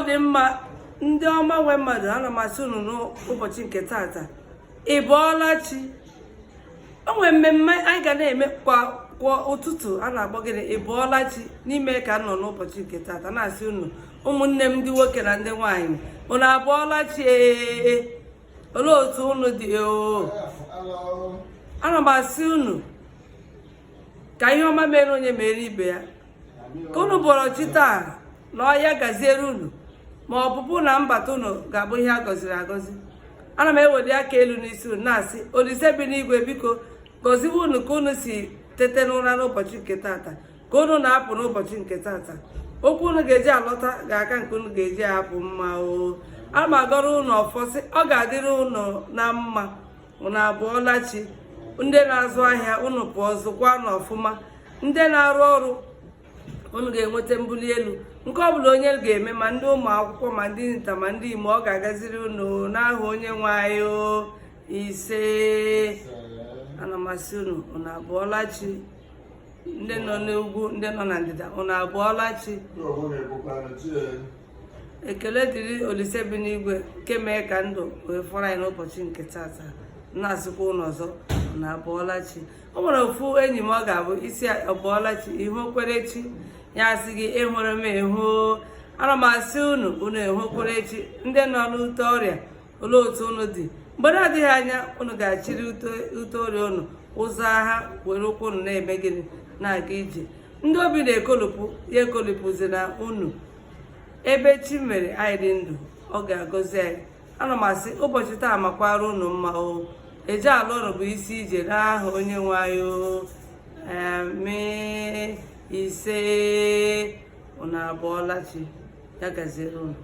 dị mma ndị ọma nwe mmadụ. Ana m asị unu n'ụbọchị nke tata Ibuolachi. O nwere mmemme anyị ga na-eme kwa ụtụtụ a na-akpọ gịnị Ibuolachi n'ime ka nọ n'ụbọchị nke tata na-asị unu ụmụnne m ndị nwoke na ndị nwaanyị unu abụọlachi olee otu unu dị ana m asị unu ka ihe ọma mere onye mere ibe ya ka unu bụrụ chi taa na ọhịa gaziere unu ma ọpụpụ na mbata unu ga-abụ ihe a gọziri agọzi. Ana m eweli aka elu n'isi unu na-asị Olise bi n'igwe biko gọziwe unu ka unu si tete n'ụra n'ụbọchị nke tata ka unu na-apụ n'ụbọchị nke tata okwu unu ga-eji alọta ga-aka nke unu ga-eji ahapụ mma ana m agọrọ unu ọfọsị ọ ga-adịrị unu na mma. Unu abụọlachi. Ndị na-azụ ahịa unu pụọ zụkwa n'ọfụma. Ndị na-arụ ọrụ unu ga-enweta mbuli elu nke ọ bụla onye ga-eme ma ndị ụmụ akwụkwọ ma ndị nta ma ndị ime ọ ga-agaziri unu n'aha onye nwe anyị ise. Ana m asị unu abụọlachi. Ndị nọ n'ugwu ndị nọ na ndịda unu abụọlachi. Ekele dịrị Olise bi n'igwe nke mee ka ndụ wee fọrọ anyị n'ụbọchị nke tata. Na-asịkwa unu ọzọ unu abụọlachi. O nwere ofu enyi m ọ ga-abụ isi abụọlachi ihu okwerechi ya asị gị ịhụrụ m ehu. Ana m asị unu ehukwerechi. Ndị nọ n'ute ọrịa olee otu unu dị mgbe na-adịghị anya unu ga-achịrị ute ọrịa unu ụzọ ha were ụkwụ unu na-eme gịnị na-aga ije. Ndị obi na-ekolupụ ya ekolupụzi na unu ebe chi mere anyị dị ndụ ọ ga-agọzi anyị. Ana m asị ụbọchị taa makwara unu mma eje ala ọrụ bụ isi ije n'aha onye nwe anyị ise. Unu abụọlachi. Ya gaziere unu.